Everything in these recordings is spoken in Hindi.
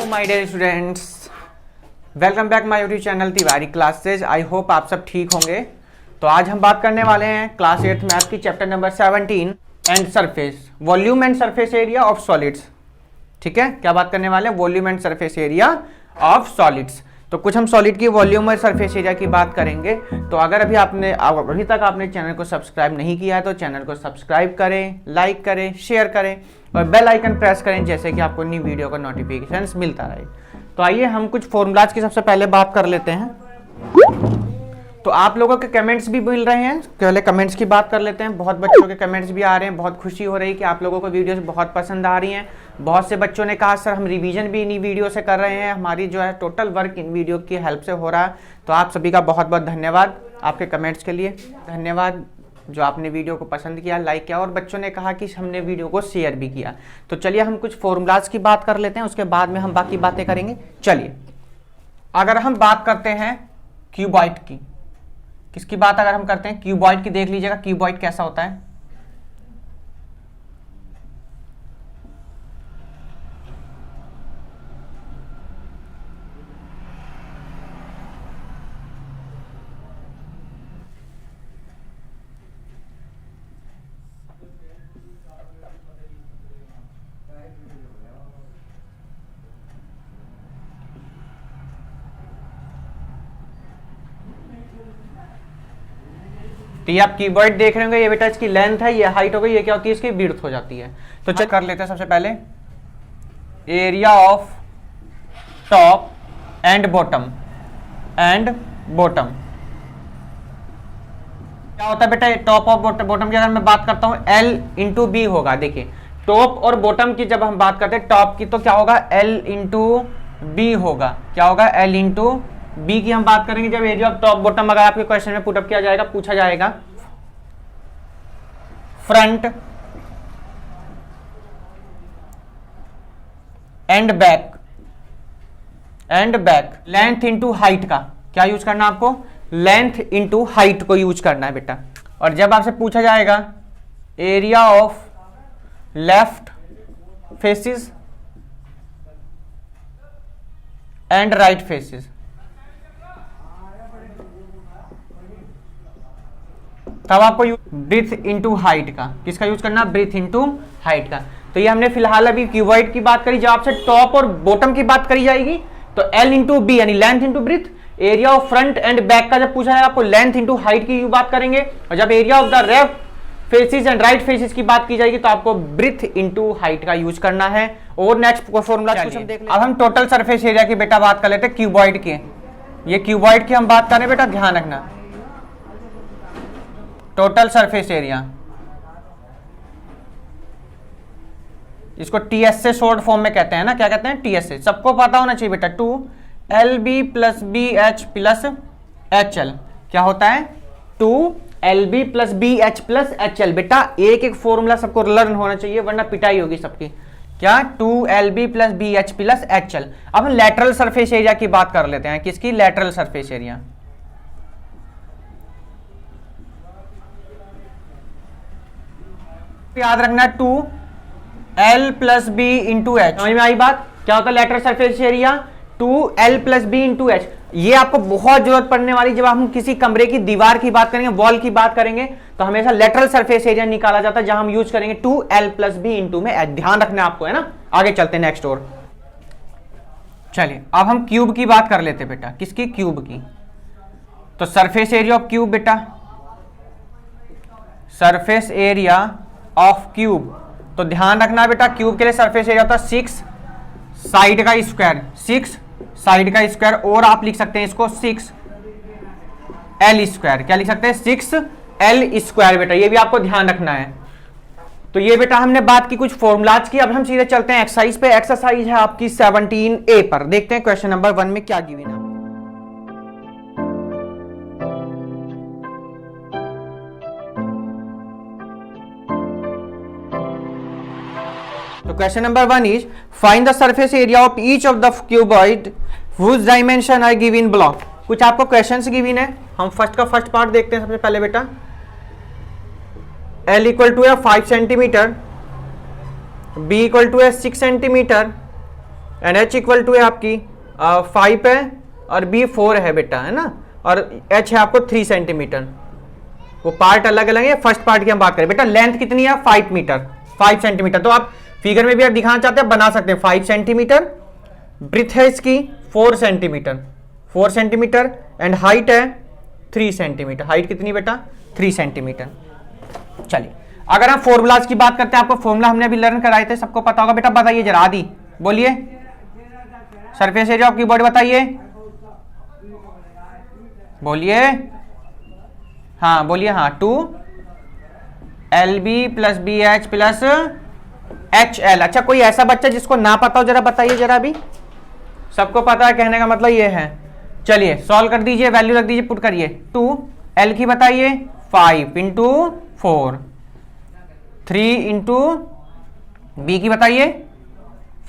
My dear students, welcome back my YouTube channel Tiwari classes. I hope आप सब ठीक होंगे। तो आज हम बात करने वाले हैं क्लास 8 मैथ की chapter number 17 and surface, volume and surface area of solids. ठीक है, क्या बात करने वाले हैं? Volume and surface area of solids. तो कुछ हम सॉलिड की वॉल्यूम और सरफेस एरिया की बात करेंगे। तो अगर अभी तक आपने चैनल को सब्सक्राइब नहीं किया है तो चैनल को सब्सक्राइब करें, लाइक करें, शेयर करें और बेल आइकन प्रेस करें, जैसे कि आपको नई वीडियो का नोटिफिकेशन मिलता रहे। तो आइए हम कुछ फॉर्मूलाज की सबसे पहले बात कर लेते हैं। तो आप लोगों के कमेंट्स भी मिल रहे हैं, पहले कमेंट्स की बात कर लेते हैं। बहुत बच्चों के कमेंट्स भी आ रहे हैं, बहुत खुशी हो रही है कि आप लोगों को वीडियोस बहुत पसंद आ रही हैं। बहुत से बच्चों ने कहा सर हम रिवीजन भी इन्हीं वीडियो से कर रहे हैं, हमारी जो है टोटल वर्क इन वीडियो की हेल्प से हो रहा है। तो आप सभी का बहुत बहुत धन्यवाद आपके कमेंट्स के लिए। धन्यवाद जो आपने वीडियो को पसंद किया, लाइक किया और बच्चों ने कहा कि हमने वीडियो को शेयर भी किया। तो चलिए हम कुछ फॉर्मूलाज की बात कर लेते हैं, उसके बाद में हम बाकी बातें करेंगे। चलिए, अगर हम बात करते हैं क्यूबॉइड की, किसकी बात अगर हम करते हैं क्यूबॉइड की, देख लीजिएगा क्यूबॉइड कैसा होता है। तो ये आप क्यूबॉइड देख रहे होंगे, ये बेटा इसकी लेंथ है, ये हाइट हो गई, ये क्या होती है इसकी विड्थ हो जाती है। तो चेक कर लेते हैं सबसे पहले area of top and bottom क्या होता है बेटा टॉप और बॉटम की अगर मैं बात करता हूं L इंटू बी होगा। देखिए टॉप और बॉटम की जब हम बात करते हैं टॉप की तो क्या होगा L इंटू बी होगा। क्या होगा L इंटू बी की हम बात करेंगे जब एरिया ऑफ टॉप बॉटम अगर आपके क्वेश्चन में पुटअप किया जाएगा, पूछा जाएगा front and back length into height का क्या यूज करना आपको, लेंथ इंटू हाइट को यूज करना है बेटा। और जब आपसे पूछा जाएगा area of left faces and right faces, तब आपको ब्रीथ इंटू हाइट का, किसका यूज करना, ब्रीथ इंटू हाइट का। तो ये हमने फिलहाल अभी क्यूबॉइड की बात करी। जब आपसे टॉप और बॉटम की बात करी जाएगी तो L इंटू बी यानी length into breadth. Area of front and back का जब पूछा जाएगा आपको लेंथ इंटू हाइट की बात करेंगे। और जब area of the left faces and right faces की बात की जाएगी तो आपको ब्रीथ इंटू हाइट का यूज करना है। और नेक्स्ट फॉर्मूला अब हम टोटल सरफेस एरिया की बेटा बात कर लेते हैं क्यूबॉइड की। ये क्यूबॉइड की हम बात कर रहे हैं बेटा, ध्यान रखना। टोटल सरफेस एरिया, इसको टीएस से शॉर्ट फॉर्म में कहते हैं ना, क्या कहते हैं, टीएस से। सबको पता होना चाहिए बेटा 2LB plus BH plus HL क्या होता है, 2LB plus BH plus HL। बेटा एक एक फॉर्मूला सबको लर्न होना चाहिए वरना पिटाई होगी सबकी। क्या 2LB plus BH plus HL। अब हम लेटरल सरफेस एरिया की बात कर लेते हैं, किसकी, लेटरल सरफेस एरिया। याद रखना 2L plus B into H. समझ में आई बात, क्या होता है lateral surface area, 2L plus B into H. ये आपको बहुत जरूरत पड़ने वाली, जब हम किसी कमरे की दीवार की बात करेंगे, वॉल की बात करेंगे तो हमेशा लेटरल सरफेस एरिया निकाला जाता है, जहां हम यूज करेंगे 2L प्लस बी इंटू में एच। ध्यान रखना आपको, है ना। आगे चलते हैं नेक्स्ट और चलिए अब हम क्यूब की बात कर लेते बेटा, किसकी, क्यूब की। तो सरफेस एरिया ऑफ क्यूब बेटा, सरफेस एरिया ऑफ क्यूब। तो ध्यान रखना बेटा क्यूब के लिए सरफेस एरिया होता है 6 साइड का स्क्वायर, 6 साइड का स्क्वायर। और आप लिख सकते हैं इसको 6L स्क्वायर। क्या लिख सकते हैं, 6L स्क्वायर बेटा, ये भी आपको ध्यान रखना है। तो ये बेटा हमने बात की कुछ फॉर्मूलाज की। अब हम सीधे चलते हैं एक्सरसाइज पे। एक्सरसाइज है आपकी 17A पर। देखते हैं क्वेश्चन नंबर 1 में क्या गिवन है। तो question number 1 is find the surface area of each of the cuboid whose dimension are given below। कुछ आपको क्वेश्चंस गिवन है, हम फर्स्ट का फर्स्ट पार्ट देखते हैं सबसे पहले बेटा। L इक्वल टू है 5 सेंटीमीटर, B इक्वल टू है 6 centimetre and H equal to है आपकी 5 है और B 4 है बेटा, है ना, और H है आपको 3 सेंटीमीटर। वो पार्ट अलग अलग है, फर्स्ट पार्ट की हम बात करें बेटा। लेंथ कितनी है 5 मीटर, 5 सेंटीमीटर। तो आप फिगर में भी आप दिखाना चाहते हैं बना सकते हैं 5 सेंटीमीटर। ब्रिथ है इसकी 4 सेंटीमीटर, 4 सेंटीमीटर एंड हाइट है 3 सेंटीमीटर। हाइट कितनी बेटा 3 सेंटीमीटर। चलिए अगर हम फॉर्मूलाज की बात करते हैं, आपको फॉर्मूला हमने अभी लर्न कराए थे, सबको पता होगा बेटा। बताइए जरा आदि, बोलिए सरफेस एरिया ऑफ क्यूबॉइड बताइए, बोलिए हाँ, बोलिए हाँ, 2LB plus BH plus HL। अच्छा कोई ऐसा बच्चा जिसको ना पता हो जरा बताइए जरा। अभी सबको पता है, कहने का मतलब ये है। चलिए सॉल्व कर दीजिए, वैल्यू रख दीजिए, पुट करिए। 2L की बताइए 5 इंटू 4, 3 इंटू B की बताइए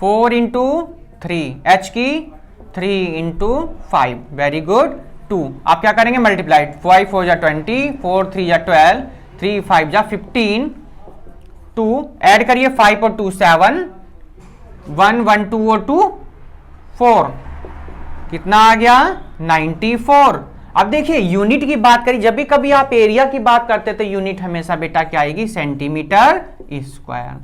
4 इंटू 3, H की 3 इंटू 5। Very good. 2 आप क्या करेंगे मल्टीप्लाइड, 5 4 जा 20, 4 3 जा 12, 3 5 जा 15, 2 ऐड करिए 5 और 2 7, 1 1 2 और 2 4, कितना आ गया 94। अब देखिए यूनिट की बात करी, जब भी कभी आप एरिया की बात करते तो यूनिट हमेशा बेटा क्या आएगी सेंटीमीटर स्क्वायर।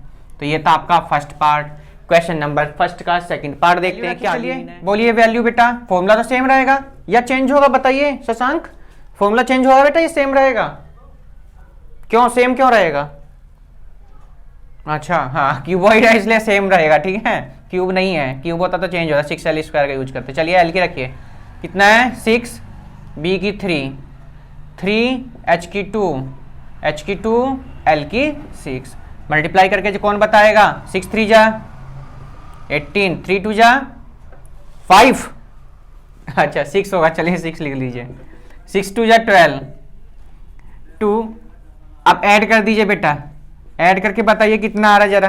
तो ये था आपका first part. Question number first का सेकंड पार्ट देखते हैं क्या। बोलिए वैल्यू बेटा, फॉर्मूला तो सेम रहेगा या चेंज होगा बताइए शशांक। फॉर्मूला चेंज होगा बेटा, ये सेम रहेगा। क्यों सेम क्यों रहेगा? अच्छा हाँ, क्यूबॉइड है इसलिए सेम रहेगा, ठीक है। क्यूब नहीं है, क्यूब होता तो चेंज होता। 6L स्क्वायर का यूज करते। चलिए L की रखिए, कितना है 6, B की 3, 3 H की 2, H की 2, L की 6। मल्टीप्लाई करके जो कौन बताएगा, 6 3 जा 18, 3 2 जा 5, अच्छा 6 होगा, चलिए 6 लिख लीजिए। 6 2 जा 12, 2। अब ऐड कर दीजिए बेटा, ऐड करके बताइए कितना आ रहा है जरा,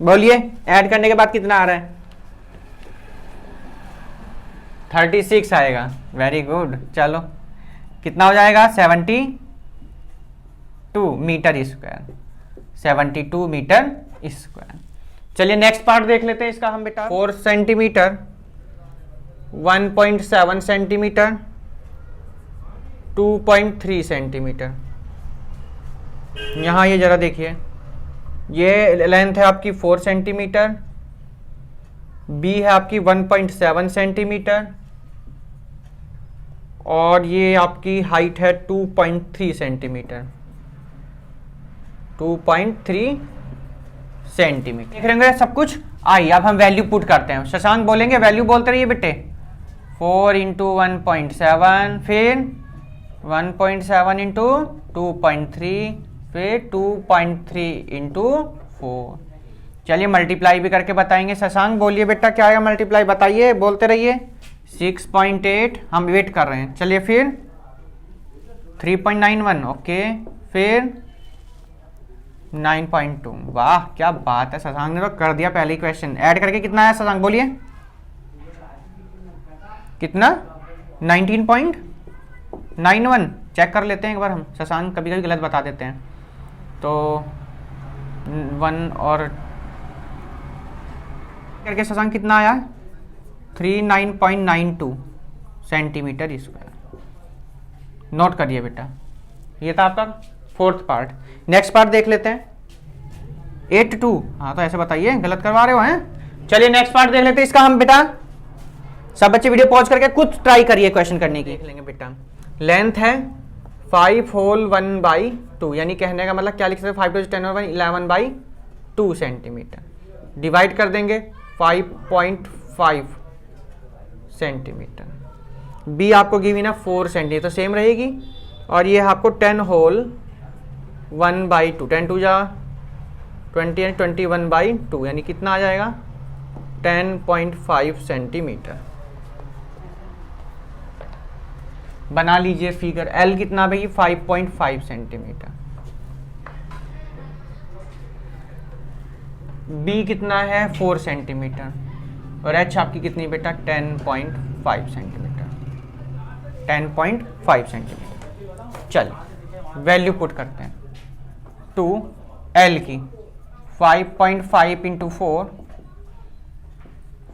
बोलिए ऐड करने के बाद कितना आ रहा है। 36 आएगा। Very good. चलो कितना हो जाएगा 72 मीटर स्क्वायर, 72 मीटर स्क्वायर। चलिए नेक्स्ट पार्ट देख लेते हैं इसका हम बेटा। 4 सेंटीमीटर, 1.7 सेंटीमीटर, 2.3 सेंटीमीटर। यहां ये जरा देखिए, ये लेंथ है आपकी 4 सेंटीमीटर, बी है आपकी 1.7 सेंटीमीटर और ये आपकी हाइट है 2.3 सेंटीमीटर, 2.3 सेंटीमीटर। देख रहे हैं सब कुछ। आइए अब हम वैल्यू पुट करते हैं। शशांक बोलेंगे, वैल्यू बोलते रहिए बेटे। 4 इंटू 1.7, फिर 1.7 इंटू 2.3, फिर 2.3 इंटू 4। चलिए मल्टीप्लाई भी करके बताएंगे। शशांक बोलिए बेटा क्या आएगा मल्टीप्लाई, बताइए, बोलते रहिए। 6.8 हम वेट कर रहे हैं। चलिए फिर 3.91, ओके, फिर 9.2। वाह क्या बात है, शशांक ने तो कर दिया पहले ही क्वेश्चन। ऐड करके कितना आया शशांक बोलिए, कितना 19.91। चेक कर लेते हैं एक बार हम, शशांक कभी कभी गलत बता देते हैं। तो 1 और करके शशांक कितना आया 39.92 सेंटीमीटर स्क्वायर। नोट करिए बेटा। ये था आपका फोर्थ पार्ट। नेक्स्ट पार्ट देख लेते हैं 8.2। हाँ तो ऐसे बताइए, गलत करवा रहे हो हैं। चलिए नेक्स्ट पार्ट देख लेते हैं इसका हम बेटा। सब बच्चे वीडियो पॉज करके कुछ ट्राई करिए क्वेश्चन करने की। देख लेंगे बेटा। लेंथ है 5 होल 1/2, यानी कहने का मतलब क्या लिख सकते हैं 5 × 10 और 11/2 सेंटीमीटर। डिवाइड कर देंगे 5.5 सेंटीमीटर। बी आपको गिवन है 4 सेंटीमीटर, तो सेम रहेगी। और ये आपको 10 होल 1/2, 10 2 जा 20 यानी 21/2, यानी कितना आ जाएगा 10.5 सेंटीमीटर। बना लीजिए फिगर। एल कितना भाई 5.5 सेंटीमीटर। बी कितना है 4 सेंटीमीटर और एच आपकी कितनी बेटा 10.5 सेंटीमीटर। 10.5 सेंटीमीटर। चलिए वैल्यू पुट करते हैं। टू एल की 5.5 इंटू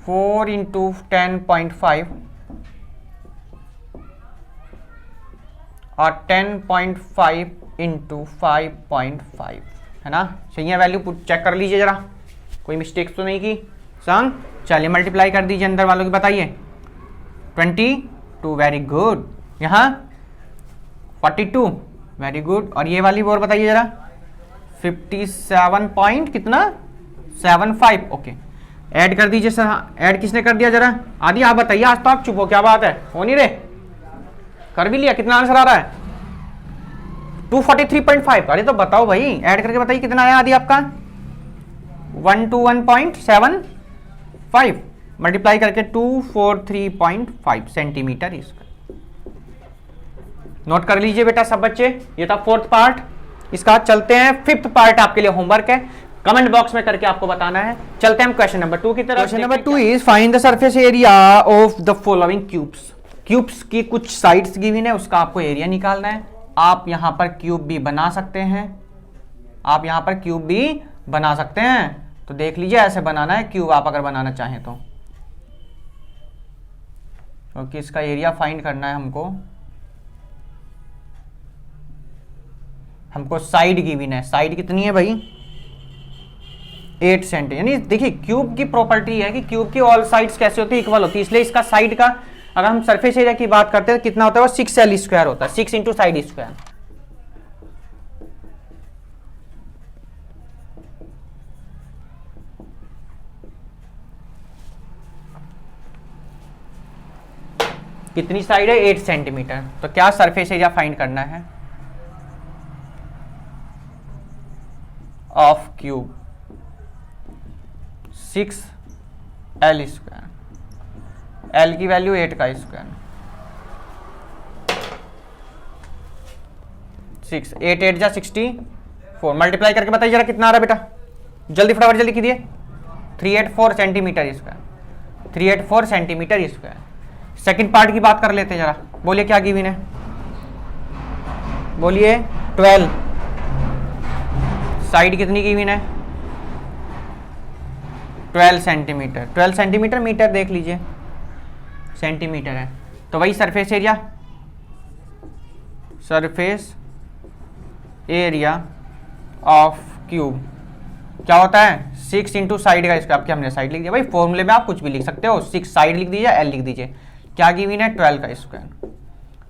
4 इंटू 10.5 और 10.5 इंटू 5.5 है ना, सही है वैल्यू पुट चेक कर लीजिए जरा, कोई मिस्टेक्स तो नहीं की संग। चलिए मल्टीप्लाई कर दीजिए अंदर वालों की, बताइए 22, वेरी गुड। यहाँ 42, वेरी गुड। और ये वाली और बताइए जरा 57 पॉइंट कितना 75, ओके। ऐड कर दीजिए सर, ऐड किसने कर दिया जरा, आदि आप बताइए, आज तो आप चुप हो, क्या बात है, हो नहीं रे, कर भी लिया। कितना आंसर आ रहा है 243.5। अरे तो बताओ भाई, ऐड करके बताइए कितना आया आदि आपका 121.75 मल्टीप्लाई करके 243.5 सेंटीमीटर इसका। नोट कर लीजिए बेटा सब बच्चे, ये था फोर्थ पार्ट। इसका चलते हैं फिफ्थ पार्ट, आपके लिए होमवर्क है, कमेंट बॉक्स में करके आपको बताना है। चलते हैं हम क्वेश्चन नंबर 2 की तरफ। Question number 2 is find the surface area of the following cubes. Cubes की कुछ साइड्स गिवन है, उसका आपको एरिया निकालना है। आप यहां पर क्यूब भी बना सकते हैं, आप यहां पर क्यूब भी बना सकते हैं, तो देख लीजिए ऐसे बनाना है क्यूब आप अगर बनाना चाहें तो, क्योंकि इसका एरिया फाइंड करना है हमको साइड गिवन है। साइड कितनी है भाई 8 सेंटी, यानी देखिए क्यूब की प्रॉपर्टी है कि क्यूब की ऑल साइड्स कैसे होती है, इक्वल होती है, इसलिए इसका साइड का अगर हम सरफेस एरिया की बात करते हैं तो कितना होता है वो 6L स्क्वायर होता है, 6 इंटू साइड स्क्वायर। कितनी साइड है 8 सेंटीमीटर। तो क्या सरफेस एरिया फाइंड करना है of cube 6L square, L की वैल्यू 8 का स्क्वायर, 8 8 जा 64, मल्टीप्लाई करके बताइए जरा कितना आ रहा है बेटा, जल्दी फटाफट जल्दी कीजिए। 384 centimetre square, 384 centimetre square. Second part की बात कर लेते हैं जरा, बोलिए क्या गिवन है, बोलिए 12। साइड कितनी गिवन है 12 सेंटीमीटर, 12 सेंटीमीटर, मीटर देख लीजिए सेंटीमीटर है, तो वही surface area, surface area of cube क्या होता है 6 इंटू साइड का स्क्वायर। हमने साइड लिख दिया भाई, फॉर्मूले में आप कुछ भी लिख सकते हो, 6 साइड लिख दीजिए, L लिख दीजिए। क्या गिवन है 12 का स्क्वायर,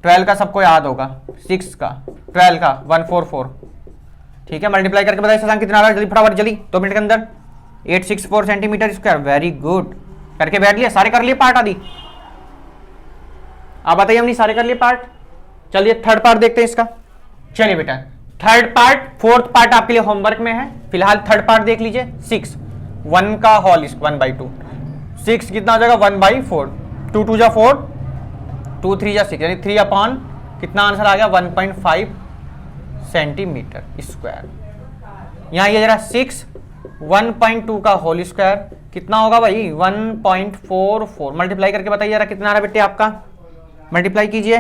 12 का सबको याद होगा, 6 का 12 का 144, ठीक है। मल्टीप्लाई करके बताइए सर कितना आ रहा है, जल्दी फटाफट जल्दी 2 मिनट के अंदर। 864 सेंटीमीटर स्क्वायर, वेरी गुड। करके बैठ लिया, सारे कर लिए पार्ट आदि, आप बताइए हमने सारे कर लिए पार्ट। चलिए थर्ड पार्ट देखते हैं इसका। चलिए बेटा थर्ड पार्ट, फोर्थ पार्ट आपके लिए होमवर्क में है, फिलहाल थर्ड पार्ट देख लीजिए। 6 1 का होल 1/2, 6 कितना हो जाएगा 1/4, 2 2 जा 4, 2 3 जा 6, यानी 3 अपॉन कितना आंसर आ गया 1.5 सेंटीमीटर स्क्वायर। यहाँ ये जरा 6 1.2 का होल स्क्वायर कितना होगा भाई 1.44, मल्टीप्लाई करके बताइए जरा कितना आ रहा है बेटे आपका, मल्टीप्लाई कीजिए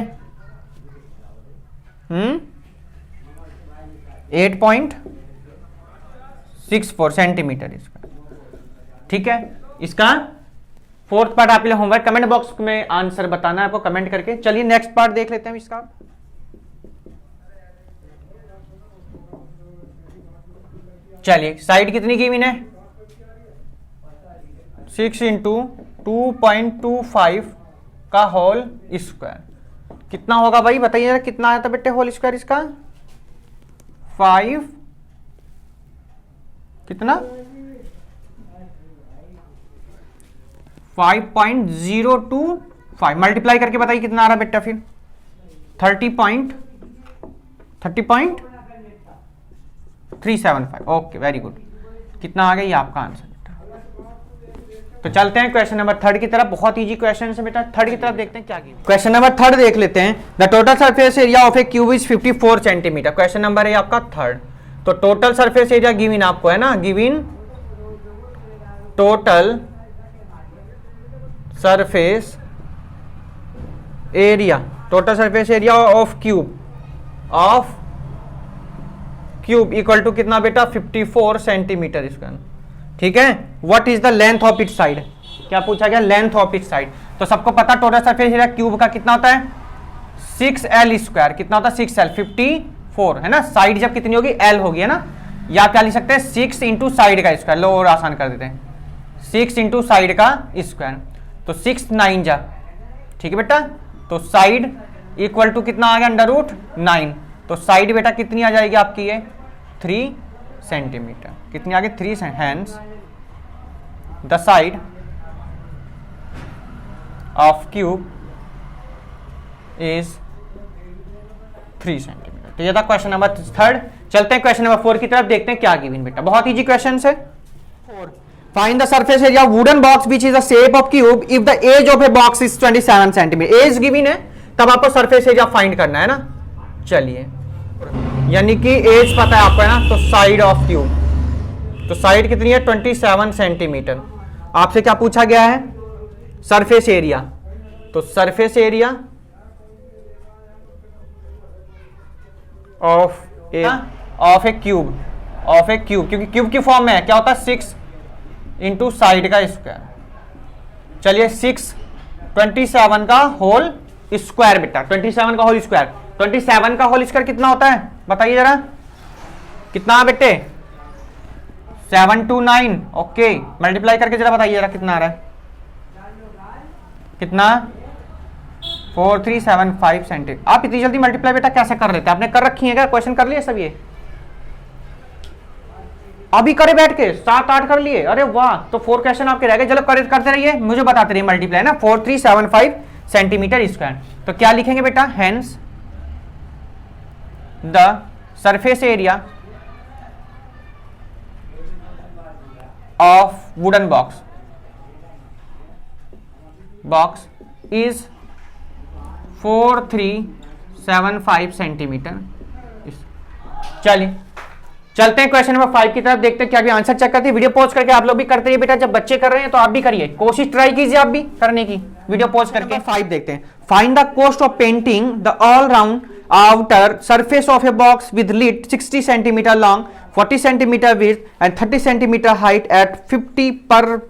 8.64 सेंटीमीटर स्क्वायर, ठीक है। इसका फोर्थ पार्ट आपके लिए होमवर्क, कमेंट बॉक्स में आंसर बताना है आपको कमेंट करके। चलिए नेक्स्ट पार्ट देख लेते हैं इसका। चलिए साइड कितनी गिवन है 6 इंटू 2.25 का होल स्क्वायर, कितना होगा भाई बताइए जरा कितना आया था बेटे होल स्क्वायर इसका 5 कितना 5.025, मल्टीप्लाई करके बताइए कितना आ रहा बेटा फिर 30.375, ओके वेरी गुड। कितना आ गया ये आपका आंसर बेटा। तो चलते हैं क्वेश्चन नंबर थर्ड की तरफ, बहुत इजी क्वेश्चन है बेटा। थर्ड की तरफ देखते हैं क्या गिवन। क्वेश्चन नंबर थर्ड देख लेते हैं। The total surface area of a cube is 54 centimetre. Question number है आपका थर्ड। तो टोटल सरफेस एरिया गिवन आपको है ना, given total surface area total surface area of cube equal to कितना बेटा 54 सेंटीमीटर स्क्वायर, ठीक है। What is the length of it side, क्या पूछा गया, लेंथ ऑफ इट साइड। तो सबको पता टोटल सरफेस एरिया क्यूब का कितना होता है 6L स्क्वायर, कितना होता है 6L 54 है ना। साइड जब कितनी होगी L होगी है ना, या क्या लिख सकते हैं 6 इंटू साइड का स्क्वायर, लो और आसान कर देते हैं 6 इंटू साइड का स्क्वायर, तो 6 9 जा, ठीक है बेटा। तो साइड इक्वल टू कितना आ गया √9, तो साइड बेटा कितनी आ जाएगी आपकी ये 3 सेंटीमीटर, कितनी आ गई 3 hands the side of cube is 3 centimetre. तो ये था क्वेश्चन नंबर 3। चलते हैं क्वेश्चन नंबर 4 की तरफ, देखते हैं क्या गिवन बेटा, बहुत इजी क्वेश्चन है। Find the surface area of wooden box which is the shape of cube if the edge of a box is 27 centimetre. Edge given है तब आपको सरफेस एरिया फाइंड करना है ना। चलिए, यानी कि एज पता है आपको है ना, तो साइड ऑफ क्यूब, तो साइड कितनी है 27 सेंटीमीटर। आपसे क्या पूछा गया है सरफेस एरिया, तो surface area of a cube, क्योंकि क्यूब की फॉर्म में है, क्या होता है 6 इंटू साइड का स्क्वायर। चलिए 27 का होल स्क्वायर बेटा, 27 का होल स्क्वायर, 27 का होल स्क्वायर कितना होता है बताइए जरा, कितना बेटे 729। ओके, मल्टीप्लाई करके जरा बताइए जरा कितना आ रहा है, कितना 4375 सेंटीमीटर। आप इतनी जल्दी मल्टीप्लाई बेटा कैसे कर लेते हैं, आपने कर रखी है क्या, क्वेश्चन कर लिए सब ये अभी करे बैठ के 7-8 कर लिए, अरे वाह। तो 4 क्वेश्चन आपके रह गए, चलो करते रहिए, मुझे बताते रहिए मल्टीप्लाई ना 4375 सेंटीमीटर स्क्वायर। तो क्या लिखेंगे बेटा, hence the surface area of wooden box is 4375 centimetre. चलिए चलते हैं क्वेश्चन नंबर 5 की तरफ, देखते हैं क्या भी आंसर चेक करते हैं। वीडियो पॉज करके आप लोग भी करते रहिए बेटा, जब बच्चे कर रहे हैं तो आप भी करिए, कोशिश ट्राई कीजिए आप भी करने की, वीडियो पॉज करके। 5 देखते हैं, find the cost of painting the all round outer surface of a box with lid 60 centimetre long, 40 centimetre width and 30 centimetre height at 50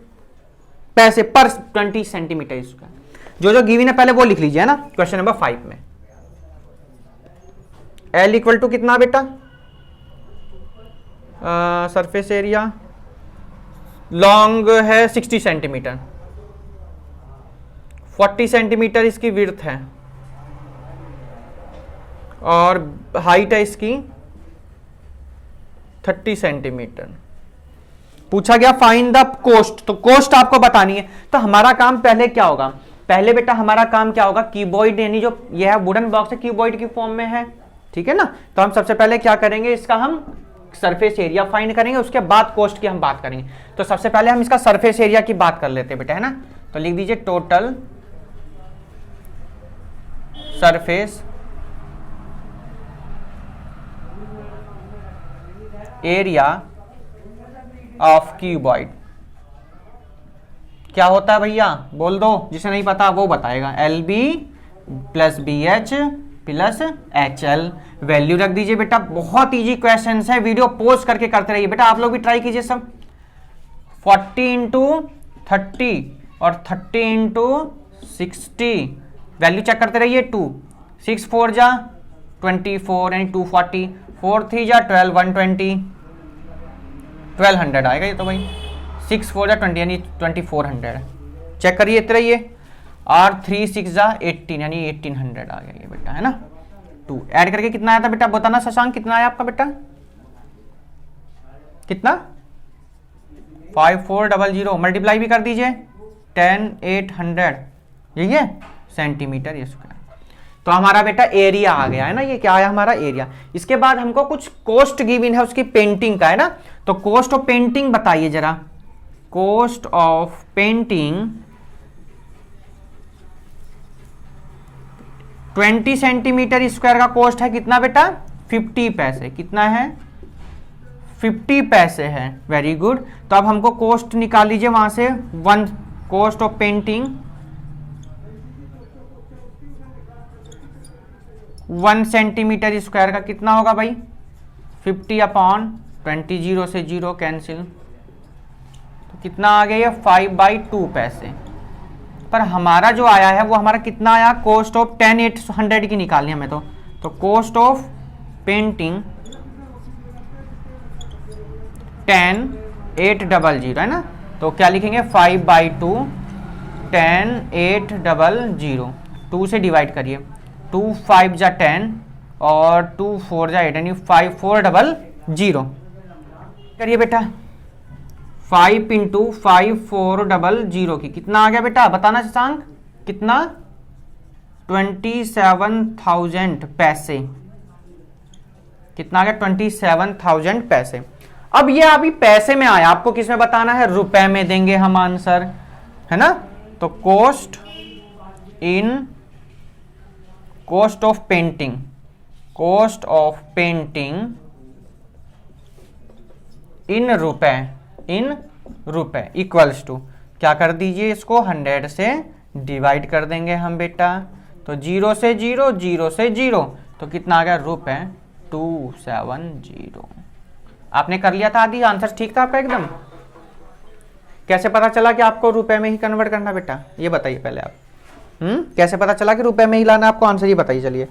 पैसे पर 20 सेंटीमीटर स्क्वायर। जो गिवन है पहले वो लिख लीजिए है ना क्वेश्चन नंबर 5 में। L इक्वल टू कितना बेटा, सरफेस एरिया लॉन्ग है 60 सेंटीमीटर, 40 सेंटीमीटर इसकी विड्थ है और हाइट है इसकी 30 सेंटीमीटर। पूछा गया फाइंड द कोस्ट, तो कोस्ट आपको बतानी है। तो हमारा काम पहले क्या होगा, पहले बेटा हमारा काम क्या होगा, क्यूबॉइड यानी जो यह है वुडन बॉक्स है क्यूबॉइड की फॉर्म में है, ठीक है ना। तो हम सबसे पहले क्या करेंगे, इसका हम सरफेस एरिया फाइंड करेंगे, उसके बाद कोस्ट की हम बात करेंगे। तो सबसे पहले हम इसका सरफेस एरिया की बात कर लेते हैं बेटा है ना। तो लिख दीजिए total surface area of cuboid. क्या होता है भैया बोल दो, जिसे नहीं पता वो बताएगा, LB + BH + HL। वैल्यू रख दीजिए बेटा, बहुत इजी क्वेश्चन है, वीडियो पोस्ट करके करते रहिए बेटा, आप लोग भी ट्राई कीजिए सब। 40 × 30 और 30 × 60, वैल्यू चेक करते रहिए। 2 6 4 जा 24 यानी 240, 4 3 जा 12 120, 1200 आएगा ये तो भाई, 6 4 जा 20 यानी 2400 चेक करिए इतना ही, और 3 6 जा 18 यानी 1800 आ गया ये बेटा है ना। 2 ऐड करके कितना आया था बेटा बताना शशांक, कितना आया आपका बेटा, कितना 5400, मल्टीप्लाई भी कर दीजिए 10 800, यही है सेंटीमीटर ये स्क्वायर। तो हमारा बेटा एरिया आ गया है ना, ये क्या आया हमारा एरिया। इसके बाद हमको कुछ कोस्ट गिवन है उसकी पेंटिंग का है ना, तो कोस्ट ऑफ पेंटिंग बताइए जरा, cost of painting 20 centimetre square का कॉस्ट है कितना बेटा 50 पैसे, कितना है 50 पैसे है, वेरी गुड। तो अब हमको कॉस्ट निकाल लीजिए वहां से, 1 cost of painting 1 centimetre square का कितना होगा भाई 50/20, 0 से 0 कैंसिल, तो कितना आ गया ये 5/2 पैसे। पर हमारा जो आया है वो हमारा कितना आया, कॉस्ट ऑफ 10/800 की निकालनी हमें तो कॉस्ट ऑफ पेंटिंग 10/800 है ना, तो क्या लिखेंगे 5/2 10/800, 2 से डिवाइड करिए, 2 5 जा 10 और 2 4 जा 8 यानी 5400 करिए बेटा। 5 × 5400 की कितना आ गया बेटा बताना शशांक, कितना 27,000 पैसे, कितना आ गया 27,000 पैसे। अब ये अभी पैसे में आया, आपको किस में बताना है, रुपए में देंगे हम आंसर, है ना। तो cost of painting, cost of painting in रुपए इक्वल्स टू, क्या कर दीजिए इसको 100 से डिवाइड कर देंगे हम बेटा, तो 0 से 0 0 से 0, तो कितना आ गया रुपए 270। आपने कर लिया था आदि, आंसर ठीक था आपका एकदम। कैसे पता चला कि आपको रुपए में ही कन्वर्ट करना बेटा, ये बताइए पहले आप। कैसे पता चला कि रुपए में ही लाना आपको आंसर, ये बताइए चलिए।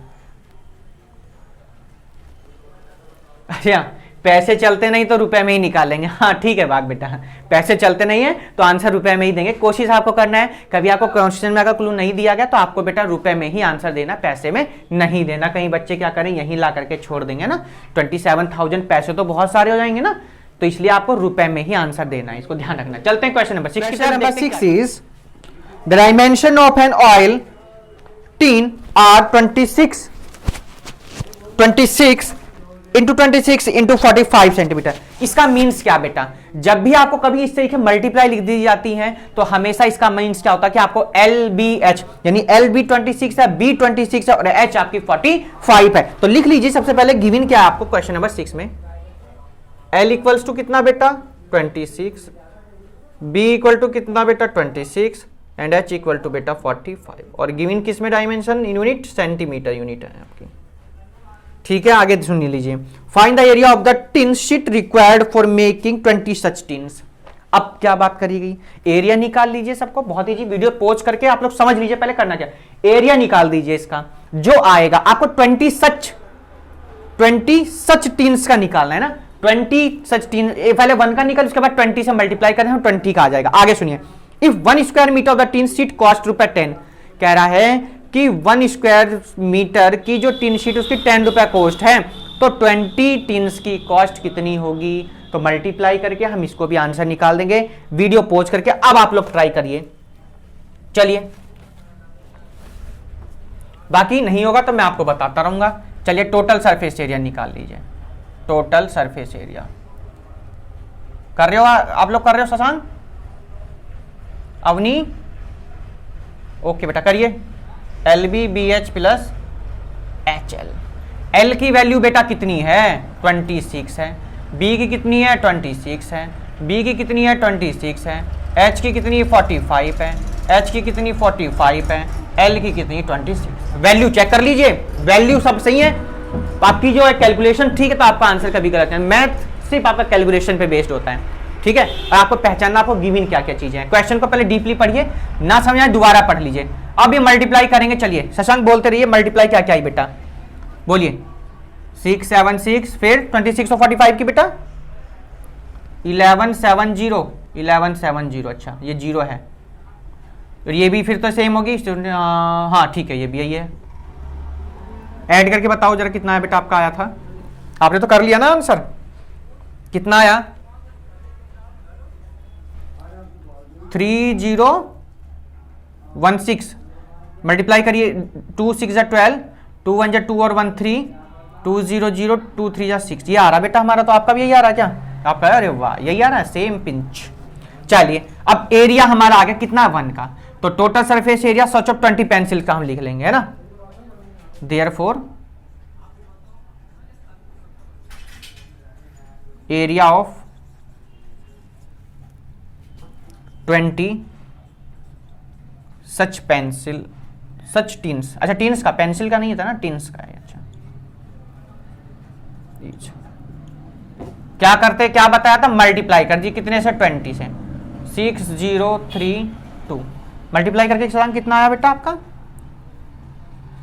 अच्छा, पैसे चलते नहीं तो रुपए में ही निकालेंगे, हाँ ठीक है बाग बेटा, पैसे चलते नहीं है तो आंसर रुपए में ही देंगे। कोशिश आपको करना है, कभी आपको क्वेश्चन में अगर क्लू नहीं दिया गया तो आपको बेटा रुपए में ही आंसर देना, पैसे में नहीं देना। कहीं बच्चे क्या करें यहीं ला करके छोड़ देंगे ना, 27,000 पैसे तो बहुत सारे हो जाएंगे ना, तो इसलिए आपको रुपए में ही आंसर देना है, इसको ध्यान रखना। चलते हैं क्वेश्चन नंबर 6 की तरफ। Number 6 is the dimension of an oil tin are 26 into 26 into 45 centimetre. इसका मीन्स क्या बेटा, जब भी आपको कभी इस तरीके मल्टीप्लाई लिख दी जाती है तो हमेशा इसका मीन्स क्या होता है कि आपको LBH, यानी LB 26 है, B 26 है और H आपकी 45 है। तो लिख लीजिए सबसे पहले गिवन क्या है आपको क्वेश्चन नंबर 6 में, L इक्वल्स टू कितना बेटा 26, B इक्वल टू कितना बेटा 26 एंड H इक्वल टू बेटा 45, और गिवन किस में डायमेंशन यूनिट सेंटीमीटर यूनिट है आपकी। ठीक है आगे सुन लीजिए, find the area of the tin sheet required for making 20 such tins. अब क्या बात करी गई, एरिया निकाल लीजिए सबको, बहुत ही वीडियो पॉज करके आप लोग समझ लीजिए पहले करना क्या, एरिया निकाल दीजिए इसका, जो आएगा आपको 20 सच टिन्स का निकालना है ना, 20 सच टिन, पहले 1 का निकाल उसके बाद 20 से मल्टीप्लाई करें 20 का आ जाएगा। आगे सुनिए, if 1 square metre of the tin sheet cost ₹10, कह रहा है कि 1 स्क्वायर मीटर की जो टिन शीट उसकी 10 रुपए कॉस्ट है, तो 20 टिन्स की कॉस्ट कितनी होगी, तो मल्टीप्लाई करके हम इसको भी आंसर निकाल देंगे। वीडियो पॉज करके अब आप लोग ट्राई करिए, चलिए बाकी नहीं होगा तो मैं आपको बताता रहूंगा। चलिए टोटल सरफेस एरिया निकाल लीजिए, टोटल सरफेस एरिया कर रहे हो आप लोग, कर रहे हो शशांक, अवनी, ओके बेटा करिए। LBBH प्लस HL, L की वैल्यू बेटा कितनी है 26 है, B की कितनी है 26 है, B की कितनी है 26 है, H की कितनी 45 है, H की कितनी 45 है, L की कितनी 26। वैल्यू चेक कर लीजिए, वैल्यू सब सही है, आपकी जो है कैलकुलेशन ठीक है, तो आपका आंसर कभी गलत है। मैथ सिर्फ आपका कैलकुलेशन पे बेस्ड होता है, ठीक है। और आपको पहचानना, आपको गिवन क्या क्या चीजें हैं। क्वेश्चन को पहले डीपली पढ़िए, ना समझ आए दोबारा पढ़ लीजिए। अब ये मल्टीप्लाई करेंगे, चलिए शशांक बोलते रहिए मल्टीप्लाई क्या क्या है बेटा, बोलिए। 6 7 6 फिर 26 और 45 की बेटा 1170, अच्छा ये 0 है, और ये भी फिर तो सेम होगी, हाँ ठीक है ये भी यही है। ऐड करके बताओ जरा कितना है बेटा आपका आया था, आपने तो कर लिया ना आंसर, कितना आया 3016, मल्टीप्लाई करिए, 2 6 12, 2 1 2 और 1 3, 2 0 0 2 3 6, ये आ रहा बेटा हमारा, तो आपका भी यही आ रहा क्या आपका, अरे वाह यही आ रहा है सेम पिंच। चलिए अब एरिया हमारा आ गया कितना 1 का, तो total surface area such of 20 pencil का हम लिख लेंगे, है ना। Therefore area of 20 such pencil, such teens, अच्छा टीन्स का, पेंसिल का नहीं था ना, टीन्स का है। अच्छा ईच। क्या करते, क्या बताया था, मल्टीप्लाई कर दिए कितने से, 20 से। 6032 मल्टीप्लाई करके सवाल कितना आया बेटा आपका,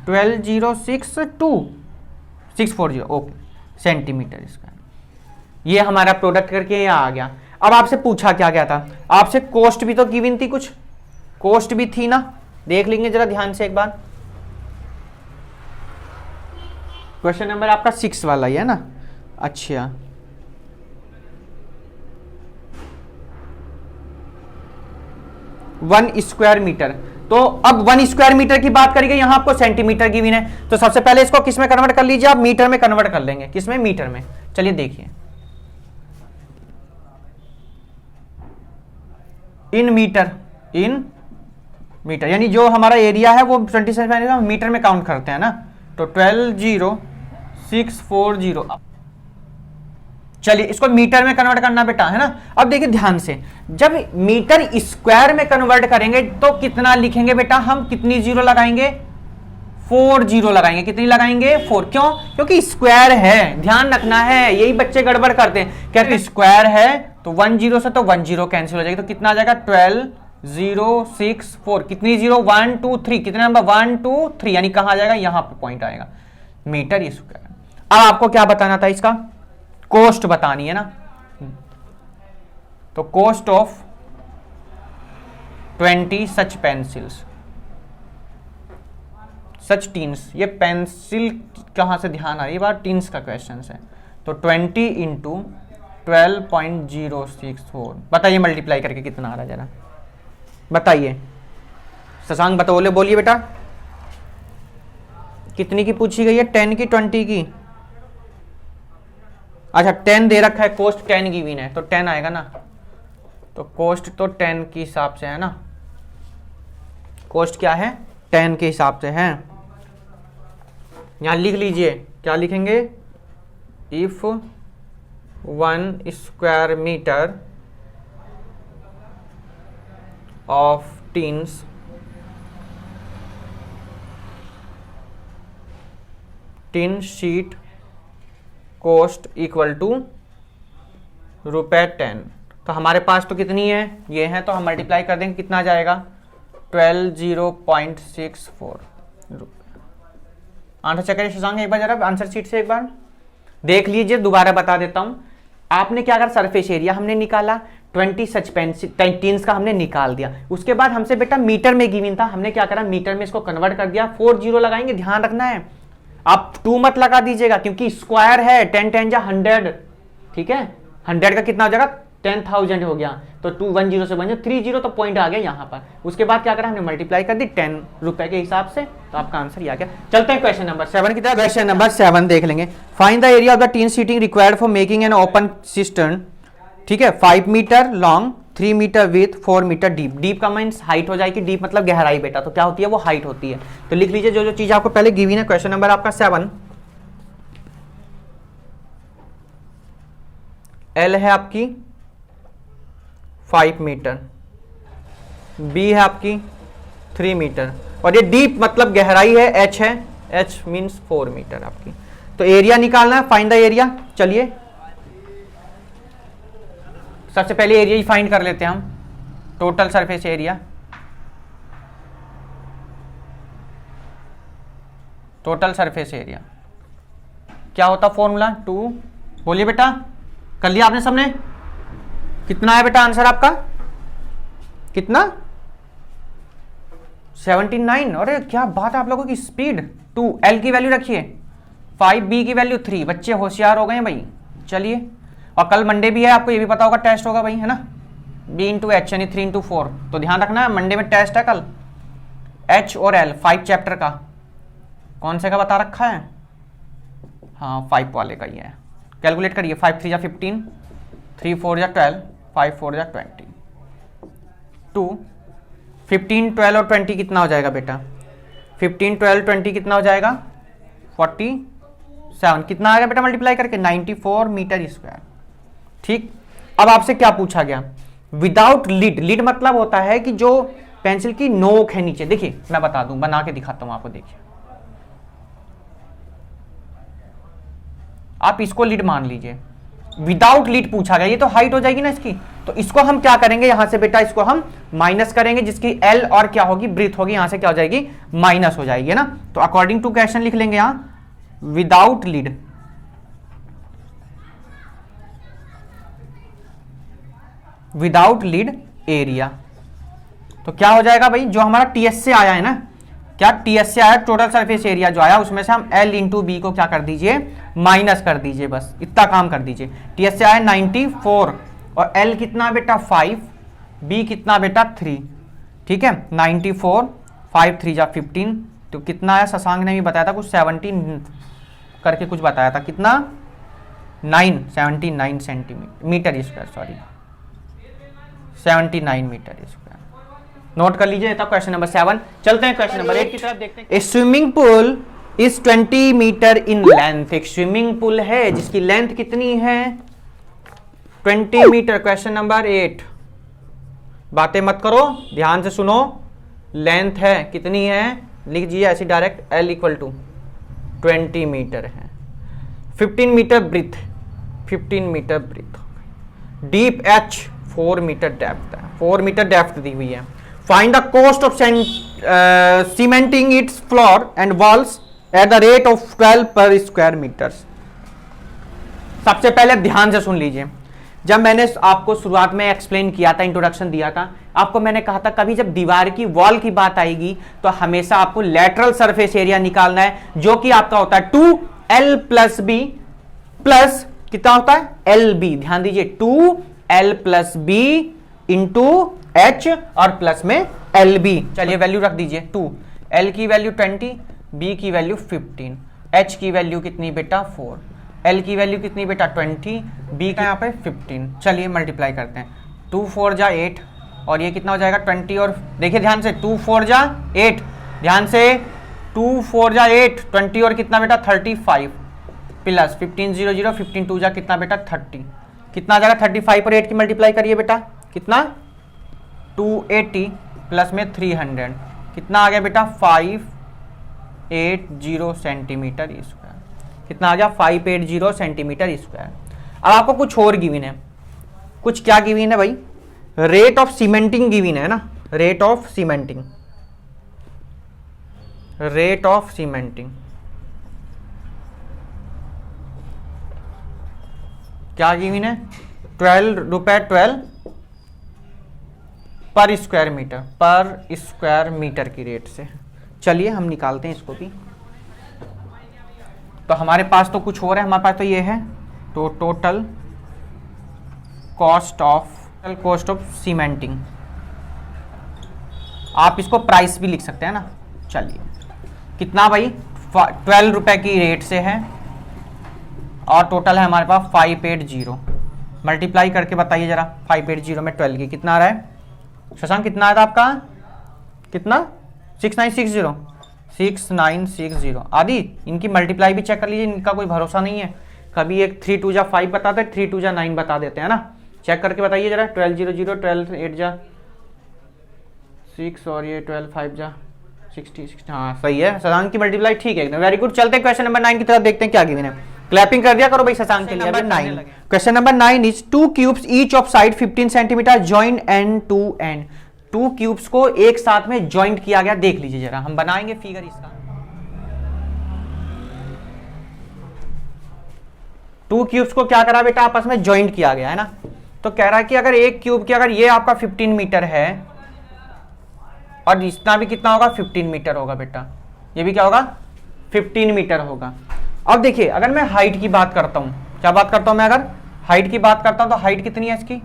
12062 ओके सेंटीमीटर स्क्वायर। ये हमारा प्रोडक्ट करके यहाँ आ गया। अब आपसे पूछा क्या गया था, आपसे कॉस्ट भी तो गिवन थी, कुछ कॉस्ट भी थी ना, देख लेंगे जरा ध्यान से एक बार। क्वेश्चन नंबर आपका 6 वाला ही है ना। अच्छा 1 स्क्वायर मीटर, तो अब 1 स्क्वायर मीटर की बात करेंगे, यहां आपको सेंटीमीटर की भी है, तो सबसे पहले इसको किस में कन्वर्ट कर लीजिए आप, मीटर में कन्वर्ट कर लेंगे। किस में, मीटर में। चलिए देखिए, इन मीटर यानी जो हमारा एरिया है वो 20 सेंटीमीटर मीटर में काउंट करते हैं ना, तो 12640। चलिए इसको मीटर में कन्वर्ट करना बेटा, है ना। अब देखिए ध्यान से, जब मीटर स्क्वायर में कन्वर्ट करेंगे तो कितना लिखेंगे बेटा हम, कितनी जीरो लगाएंगे, 4 जीरो लगाएंगे। कितनी लगाएंगे, 4। क्यों, क्योंकि स्क्वायर है, ध्यान रखना है, यही बच्चे गड़बड़ करते हैं, कहते स्क्वायर है तो 1 जीरो से तो 1 जीरो कैंसिल हो जाएगी, तो कितना आ जाएगा 12064। कितनी जीरो, 1 2 3, कितने नंबर 1 2 3, यानी कहां जाएगा, यहां पे पॉइंट आएगा, मीटर स्क्वायर। अब आपको क्या बताना था, इसका कॉस्ट बतानी है ना, तो cost of 20 such pencils, such teens. ये पेंसिल कहां से ध्यान आ रही है, बार टीन्स का क्वेश्चन है, तो 20 इंटू 12.064। बताइए मल्टीप्लाई करके कितना आ रहा है, जरा बताइए। शशांक बतौले बोलिए बेटा, कितनी की पूछी गई है, 10 की 20 की। अच्छा 10 दे रखा है, कॉस्ट 10 गिवन है, तो 10 आएगा ना, तो कॉस्ट तो 10 के हिसाब से है ना, कॉस्ट क्या है, 10 के हिसाब से है। यहां लिख लीजिए, क्या लिखेंगे, if 1 square metre of tins tin sheet cost equal to ₹10। तो हमारे पास तो कितनी है, ये है, तो हम मल्टीप्लाई कर देंगे, कितना आ जाएगा 12.064 आंसर चेक करिए शशांक एक बार जरा आंसर शीट से एक बार देख लीजिए, दोबारा बता देता हूं। आपने क्या करा, सरफेस एरिया हमने निकाला, 20 सच पेंसिल्स का हमने निकाल दिया, उसके बाद हमसे बेटा मीटर में गिवन था, हमने क्या करा, मीटर में इसको कन्वर्ट कर दिया, 4 जीरो लगाएंगे, ध्यान रखना है, आप 2 मत लगा दीजिएगा क्योंकि स्क्वायर है, 10 10 जा 100, ठीक है, 100 का कितना हो जाएगा 10,000 हो गया, तो 2 1 जीरो से बन जाए 3 जीरो, तो पॉइंट आ गया यहाँ पर। उसके बाद क्या करा, हमने मल्टीप्लाई कर दी 10 रुपए के हिसाब से, तो आपका आंसर ये आ गया। चलते हैं क्वेश्चन नंबर 7 की तरफ। क्वेश्चन नंबर 7 देख लेंगे। Find the area of the tin sheeting required for making an open cistern, ठीक है, 5 metre long, 3 metre width, 4 metre deep. Deep का मीन्स हाइट हो जाएगी, डीप मतलब गहराई बेटा, तो क्या होती है वो हाइट होती है। तो लिख लीजिए जो जो चीज आपको पहले गिवन है। क्वेश्चन नंबर आपका 7, एल है आपकी 5 मीटर, बी है आपकी 3 मीटर, और ये डीप मतलब गहराई है, एच है, एच मीन्स 4 मीटर आपकी। तो एरिया निकालना है, फाइंड द एरिया। चलिए सबसे पहले एरिया ही फाइंड कर लेते हैं हम, total surface area, total surface area क्या होता फॉर्मूला 2, बोलिए बेटा, कर लिया आपने सबने, कितना है बेटा आंसर आपका, कितना 79। अरे क्या बात है आप लोगों की स्पीड। 2 एल की वैल्यू रखिए, 5 बी की वैल्यू 3, बच्चे होशियार हो गए हैं भाई। चलिए, और कल मंडे भी है, आपको ये भी पता होगा टेस्ट होगा भाई, है ना, b इंटू एच यानी 3 इंटू 4, तो ध्यान रखना है मंडे में टेस्ट है कल, h और l 5 चैप्टर का, कौन से का बता रखा है, हाँ 5 वाले का ही है। कैलकुलेट करिए, 5 3 जा 15, 3 4 जा 12, 5 4 जा 20, 2 15 12 और 20 कितना हो जाएगा बेटा, 15 12 20 कितना हो जाएगा 47, कितना आएगा बेटा मल्टीप्लाई करके 94 मीटर स्क्वायर। ठीक, अब आपसे क्या पूछा गया, विदाउट लीड। लीड मतलब होता है कि जो पेंसिल की नोक है नीचे, देखिए मैं बता दूं, बना के दिखाता हूं आपको, देखिए आप इसको लीड मान लीजिए, विदाउट लीड पूछा गया, ये तो हाइट हो जाएगी ना इसकी, तो इसको हम क्या करेंगे यहां से बेटा, इसको हम माइनस करेंगे, जिसकी एल और क्या होगी, ब्रीथ होगी, यहां से क्या हो जाएगी, माइनस हो जाएगी ना। तो अकॉर्डिंग टू क्वेश्चन लिख लेंगे यहां without lead, without lead area. तो क्या हो जाएगा भाई, जो हमारा टीएस से आया है ना, क्या टीएस से आया, टोटल सरफेस एरिया जो आया उसमें से हम एल इंटू बी को क्या कर दीजिए, माइनस कर दीजिए, बस इतना काम कर दीजिए। टीएस से आया 94 और एल कितना बेटा 5, बी कितना बेटा 3, ठीक है। 94 5 3 जा 15, तो कितना आया, शशांक ने भी बताया था कुछ 17 करके कुछ बताया था, कितना 79 centimetre square, sorry 79 metre square. Note कर लीजिए, था क्वेश्चन नंबर 7। चलते हैं क्वेश्चन नंबर 8 की तरफ, देखते हैं। A swimming pool is 20 metre in length, एक स्विमिंग पूल है जिसकी लेंथ कितनी है, 20 मीटर। क्वेश्चन नंबर 8, बातें मत करो, ध्यान से सुनो, लेंथ है कितनी है, लिख दीजिए ऐसी direct, L equal to 20 metre है। 15 metre breadth, 15 metre breadth, deep H 4 metre depth है, 4 मीटर डेप्थ दी हुई है। Find the cost of cementing its floor and walls at the rate of 12 per square metres. सबसे पहले ध्यान से सुन लीजिए, जब मैंने आपको शुरुआत में एक्सप्लेन किया था, इंट्रोडक्शन दिया था आपको, मैंने कहा था कभी जब दीवार की वॉल की बात आएगी तो हमेशा आपको लेटरल सरफेस एरिया निकालना है, जो कि आपका होता है 2l प्लस बी प्लस कितना होता है, एल बी। ध्यान दीजिए 2l plus B into H और प्लस में एल बी। चलिए वैल्यू रख दीजिए, 2, एल की वैल्यू 20, बी की वैल्यू 15, एच की वैल्यू कितनी बेटा 4, एल की वैल्यू कितनी बेटा 20, बी का यहाँ पे 15। चलिए मल्टीप्लाई करते हैं, 2 4 जा 8 और ये कितना हो जाएगा 20, और देखिए ध्यान से 2 4 जा 8, ध्यान से 2 4 जा 8, 20 और कितना बेटा 35 प्लस 15 0 0, 15 2 जा कितना बेटा 30, कितना आ जाएगा 35 और 8 की मल्टीप्लाई करिए बेटा, कितना 280 प्लस में 300, कितना आ गया बेटा 580 सेंटीमीटर स्क्वायर, कितना आ गया 580 सेंटीमीटर स्क्वायर। अब आपको कुछ और गिवन है, कुछ क्या गिवन है भाई, रेट ऑफ सीमेंटिंग गिवन है ना, rate of cementing, rate of cementing क्या गिवन है, 12 रुपए 12 पर स्क्वायर मीटर, पर स्क्वायर मीटर की रेट से। चलिए हम निकालते हैं इसको भी। तो हमारे पास तो कुछ और है, हमारे पास तो ये है, तो टोटल कॉस्ट ऑफ सीमेंटिंग, आप इसको प्राइस भी लिख सकते हैं ना। चलिए कितना भाई 12 रुपए की रेट से है और टोटल है हमारे पास 580, मल्टीप्लाई करके बताइए जरा, 580 में 12 की कितना आ रहा है, शशांक कितना आया था आपका, कितना 6960 आदि। इनकी मल्टीप्लाई भी चेक कर लीजिए, इनका कोई भरोसा नहीं है, कभी एक 3 2 जा 5 बताते हैं, 3 2 जा 9 बता देते हैं ना। चेक करके बताइए जरा, 12 0 0, 12 8 जा 6 और ये 12 5 जा 60, हाँ सही है, शशांक की मल्टीप्लाई ठीक है एकदम, वेरी गुड। चलते हैं क्वेश्चन नंबर 9 की तरफ, देखते हैं क्या गिवन है। क्लैपिंग कर दिया करो भाई शशांक के लिए। 9 question number 9 is 2 cubes each of side 15 centimetre joint end to end. 2 cubes को एक साथ में जॉइंट किया गया, देख लीजिए जरा, हम बनाएंगे फिगर इसका। 2 क्यूब्स को क्या करा बेटा, आपस में जॉइंट किया गया है ना। तो कह रहा है कि अगर एक क्यूब की, अगर ये आपका 15 मीटर है और इसका भी कितना होगा 15 मीटर होगा बेटा, ये भी क्या होगा 15 मीटर होगा। अब देखिए अगर मैं हाइट की बात करता हूं, क्या बात करता हूं मैं, अगर हाइट की बात करता हूं तो हाइट कितनी है इसकी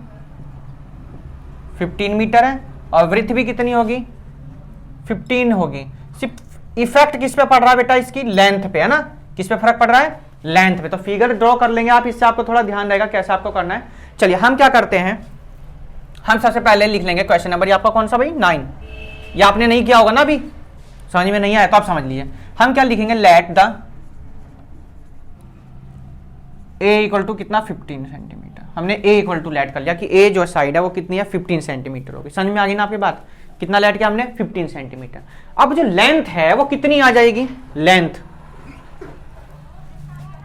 15 मीटर है और विड्थ भी कितनी होगी 15 होगी। सिर्फ इफेक्ट किस पे पड़ रहा है बेटा, इसकी लेंथ पे है ना, किस पे फर्क पड़ रहा है, लेंथ पे। तो फिगर ड्रॉ कर लेंगे आप, इससे आपको थोड़ा ध्यान रहेगा कैसे आपको करना है। चलिए हम क्या करते हैं, हम सबसे पहले लिख लेंगे क्वेश्चन नंबर, ये आपका कौन सा भाई 9, ये आपने नहीं किया होगा ना अभी, समझ में नहीं आया तो आप समझ लीजिए। हम क्या लिखेंगे, let the a equal to कितना 15 सेंटीमीटर, हमने a इक्वल टू लेट कर लिया कि a जो साइड है वो कितनी है 15 सेंटीमीटर होगी। समझ में आ गई ना आपकी बात, कितना लेट किया हमने 15 सेंटीमीटर। अब जो लेंथ है वो कितनी आ जाएगी, लेंथ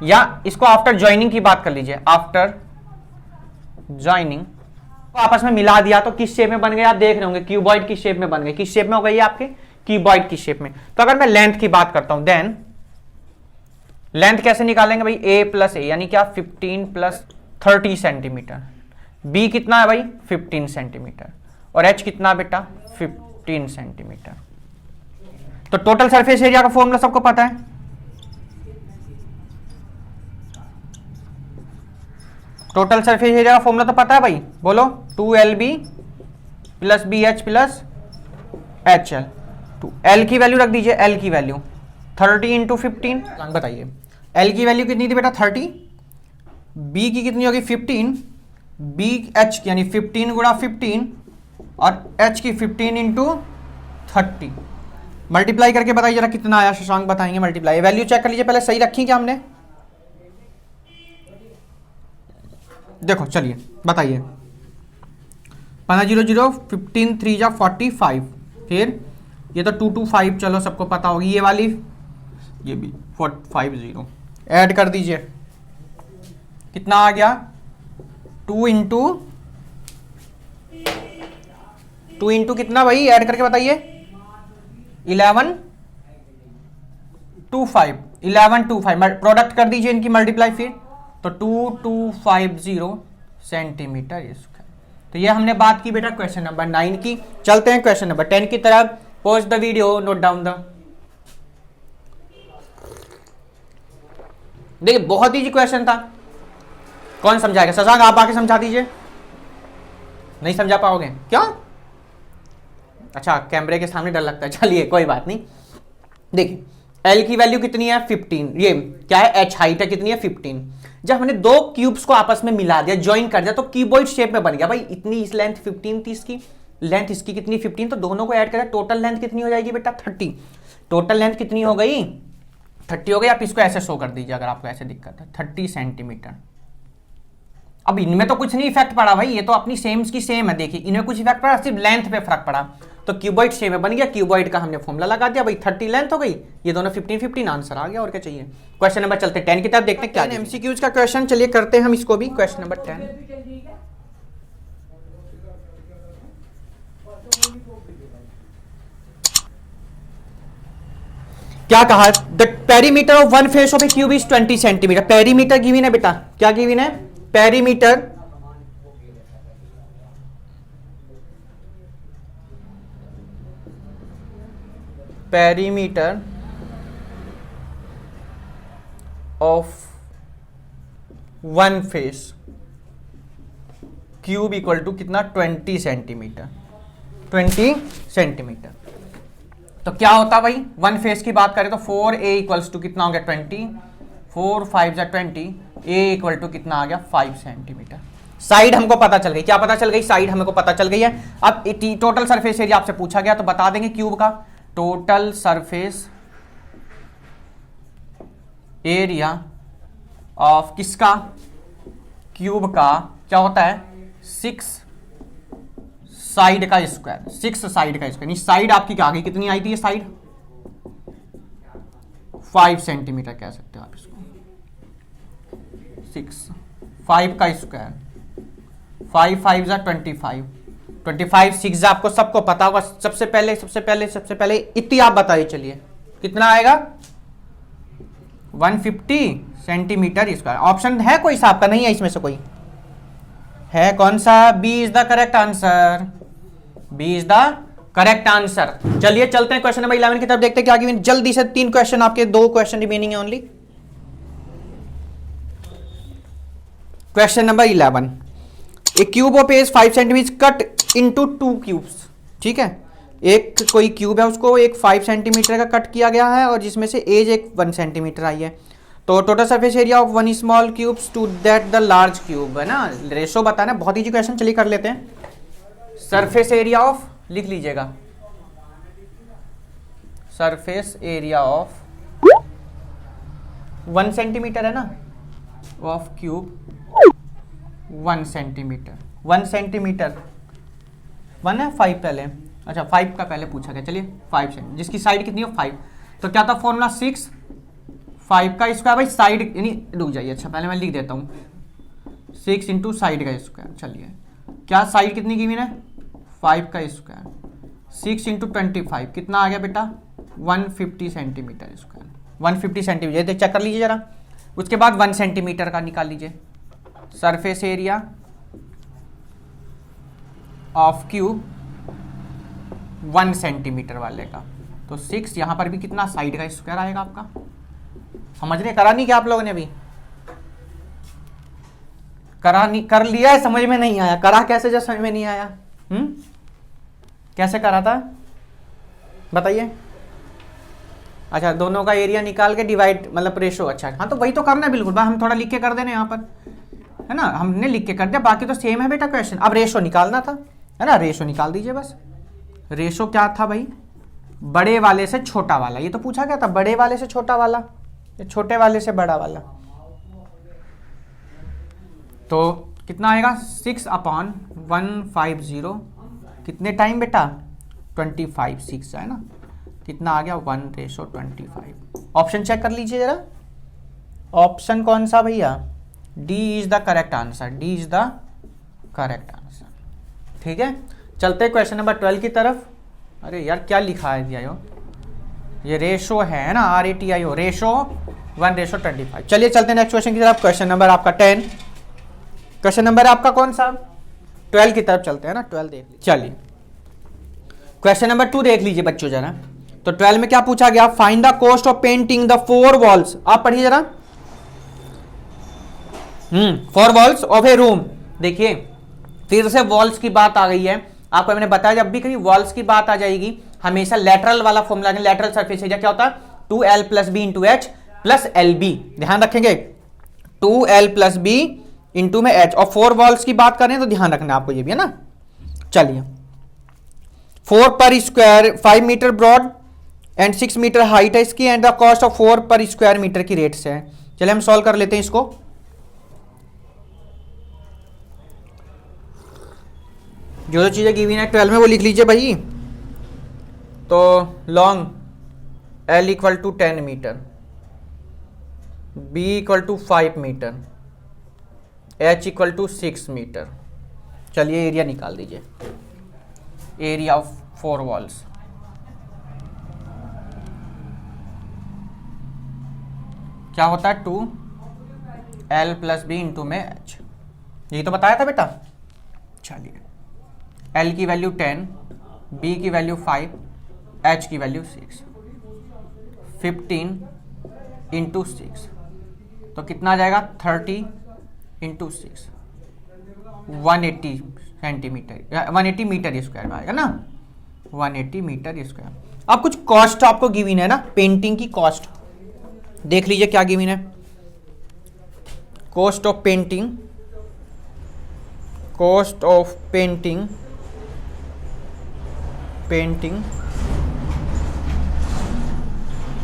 या इसको आफ्टर ज्वाइनिंग की बात कर लीजिए, आफ्टर ज्वाइनिंग तो आपस में मिला दिया तो किस शेप में बन गए, आप देख रहे होंगे क्यूबॉइड की शेप में बन गए। किस शेप में हो गई आपके, क्यूबॉइड की शेप में। तो अगर मैं लेंथ की बात करता हूं, देन लेंथ कैसे निकालेंगे भाई, a प्लस ए यानी क्या 15 प्लस 30 सेंटीमीटर। b कितना है भाई 15 सेंटीमीटर और h कितना बेटा 15 सेंटीमीटर। तो टोटल सरफेस एरिया का फॉर्मूला सबको पता है, टोटल सरफेस एरिया का फॉर्मूला तो पता है भाई, बोलो 2lb plus bh plus hl। तो l की वैल्यू रख दीजिए, l की वैल्यू 30 इंटू 15, बताइए l की वैल्यू कितनी थी बेटा 30, b की कितनी होगी 15, bh यानी 15 गुणा 15 और h की 15 इंटू 30, मल्टीप्लाई करके बताइए जरा कितना आया, शशांक बताएंगे मल्टीप्लाई। वैल्यू चेक कर लीजिए पहले, सही रखी क्या हमने, देखो चलिए बताइए, 1500 15 3 जा 45, फिर ये तो 225 चलो सबको पता होगी, ये वाली ये भी 450 ऐड कर दीजिए, कितना आ गया 2 इंटू कितना भाई, ऐड करके बताइए 1125 प्रोडक्ट कर दीजिए इनकी मल्टीप्लाई, फिर तो 2250 सेंटीमीटर स्क्वायर। तो ये हमने बात की बेटा क्वेश्चन नंबर 9 की। चलते हैं क्वेश्चन नंबर 10 की तरफ। Pause the video, note down the, देखिए बहुत इजी क्वेश्चन था। कौन समझाएगा, शशांक आप आके समझा दीजिए। नहीं समझा पाओगे क्यों, अच्छा कैमरे के सामने डर लगता है, चलिए कोई बात नहीं। देखिए L की वैल्यू कितनी है 15, ये क्या है H हाइट है कितनी है 15। जब हमने दो क्यूब्स को आपस में मिला दिया, ज्वाइन कर दिया तो क्यूबॉइड शेप में बन गया भाई। इतनी इस लेंथ 15 थी, इसकी लेंथ इसकी कितनी 15, तो दोनों को ऐड करें टोटल लेंथ कितनी हो जाएगी बेटा 30। टोटल लेंथ कितनी हो गई 30 हो गई। आप इसको ऐसे शो कर दीजिए अगर आपको ऐसे दिक्कत है, 30 सेंटीमीटर। अब इनमें तो कुछ नहीं इफेक्ट पड़ा भाई, ये तो अपनी सेम की सेम है। देखिए इनमें कुछ इफेक्ट पड़ा, सिर्फ लेंथ पे फर्क पड़ा, तो क्यूबॉइड शेप में बन गया। क्यूबॉइड का हमने फॉर्मूला लगा दिया भाई, 30 लेंथ हो गई, ये दोनों 15 आंसर आ गया। और क्या चाहिए। क्वेश्चन नंबर चलते 10 की तरफ, देखते हैं क्या एमसीक्यूज का क्वेश्चन। चलिए करते हैं हम इसको भी, क्वेश्चन नंबर 10। क्या कहा, the perimeter of one face of a cube is 20 centimetre. Perimeter given है बेटा, क्या गिवन है, perimeter perimeter of one face cube equal to कितना 20 सेंटीमीटर। 20 सेंटीमीटर तो क्या होता भाई, वन फेस की बात करें तो 4a इक्वल्स टू कितना हो गया 20, 4 5 जा 20, a इक्वल टू कितना आ गया 5 सेंटीमीटर। साइड हमको पता चल गई, क्या पता चल गई, साइड हमको पता चल गई है। अब टोटल सरफेस एरिया आपसे पूछा गया तो बता देंगे क्यूब का, टोटल सरफेस एरिया ऑफ किसका, क्यूब का क्या होता है 6 साइड का स्क्वायर, 6 साइड का स्क्वायर। साइड आपकी क्या आ गई, कितनी आई थी ये साइड 5 सेंटीमीटर कह सकते हो आप इसको, 6 5 का स्क्वायर, 5 5 जा 25, 25 6 आपको सबको पता होगा। सबसे पहले इतनी आप बताइए, चलिए कितना आएगा 150 सेंटीमीटर स्क्वायर। ऑप्शन है कोई सा आपका, नहीं है इसमें से कोई है, कौन सा, B is the correct answer, B is the correct answer. चलिए चलते हैं क्वेश्चन नंबर 11 की तरफ, देखते हैं क्या गिवन। जल्दी से 3 क्वेश्चन आपके, 2 क्वेश्चन रिमेनिंग है only. Question number 11, a cube of edge 5 centimetre cut into 2 cubes. ठीक है, एक कोई क्यूब है उसको एक 5 सेंटीमीटर का कट किया गया है और जिसमें से एज एक 1 सेंटीमीटर आई है। तो total surface area of one small cubes to that the large cube, है ना, रेशो बताना, बहुत इजी क्वेश्चन। चलिए कर लेते हैं। सरफेस एरिया ऑफ, लिख लीजिएगा, सरफेस एरिया ऑफ 1 सेंटीमीटर है ना, ऑफ क्यूब 1 सेंटीमीटर, 1 सेंटीमीटर 1 है 5 पहले, अच्छा 5 का पहले पूछा गया। चलिए 5 सेंटीमीटर, जिसकी साइड कितनी हो 5, तो क्या था फॉर्मूला 6 5 का स्क्वायर भाई साइड यानी, रुक जाइए, अच्छा पहले मैं लिख देता हूँ 6 इंटू साइड का स्क्वायर। चलिए क्या साइड कितनी की मैंने 5 का स्क्वायर, 6 इंटू 25 कितना आ गया बेटा 150 सेंटीमीटर स्क्वायर, 150 सेंटीमीटर चेक कर लीजिए जरा। उसके बाद 1 सेंटीमीटर का निकाल लीजिए surface area of cube 1 centimetre वाले का, तो 6 यहां पर भी कितना साइड का स्क्वायर आएगा आपका। समझ रहे, करा नहीं क्या आप लोगों ने अभी, करा नहीं, कर लिया है, समझ में नहीं आया, करा कैसे जब समझ में नहीं आया, कैसे करा था बताइए। अच्छा दोनों का एरिया निकाल के डिवाइड मतलब रेशो, अच्छा हाँ तो वही तो करना है बिल्कुल, हम थोड़ा लिख के कर देना यहाँ पर, है ना, हमने लिख के कर दिया, बाकी तो सेम है बेटा क्वेश्चन। अब रेशो निकालना था, है ना, रेशो निकाल दीजिए बस। रेशो क्या था भाई, बड़े वाले से छोटा वाला, ये तो पूछा गया था, बड़े वाले से छोटा वाला, छोटे वाले से बड़ा वाला, तो कितना आएगा 6/150, कितने टाइम बेटा 25, 6 है ना, कितना आ गया 1:25। ऑप्शन चेक कर लीजिए जरा, ऑप्शन कौन सा भैया, D is the correct answer, D is the correct answer. ठीक है, चलते हैं क्वेश्चन नंबर 12 की तरफ। अरे यार क्या लिखा है दिया ये रेशो है ना, RATIO रेशो 1:25। चलिए चलते हैं नेक्स्ट क्वेश्चन की तरफ, क्वेश्चन नंबर आपका 10, क्वेश्चन नंबर आपका कौन सा 12 की तरफ चलते हैं ना, 12 देख लीजिए। चलिए क्वेश्चन नंबर 2 देख लीजिए बच्चों जरा, तो 12 में क्या पूछा गया, find the cost of painting the 4 walls, आप पढ़िए जरा, 4 वॉल्स ऑफ ए रूम। देखिए फिर से वॉल्स की बात आ गई है, आपको मैंने बताया जब भी कहीं वॉल्स की बात आ जाएगी हमेशा लेटरल वाला फॉर्मूला, लेटरल सरफेस एरिया क्या होता है 2L + B × H + LB, ध्यान रखेंगे 2L + B × में H, और 4 वॉल्स की बात करें तो ध्यान रखना आपको ये भी, है ना। चलिए 4 पर square 5 metre broad and 6 metre height है इसकी, एंड द कॉस्ट ऑफ 4 पर स्क्वायर मीटर की रेट से है। चलिए हम सॉल्व कर लेते हैं इसको। जो चीजें की हुई है 12 में वो लिख लीजिए भाई। तो long L = 10 metre, B = 5 metre, H = 6 metre. चलिए एरिया निकाल दीजिए, एरिया ऑफ 4 वॉल्स। क्या होता है 2L + B × में H, यही तो बताया था बेटा। चलिए L की वैल्यू 10, B की वैल्यू 5, H की वैल्यू 6, 15 × 6 तो कितना आ जाएगा 30 × 6, 180 सेंटीमीटर, 180 मीटर स्क्वायर में आएगा ना, 180 मीटर स्क्वायर। अब कुछ कॉस्ट आपको गिवन है ना, पेंटिंग की कॉस्ट देख लीजिए क्या गिवन है, cost of painting, cost of painting, painting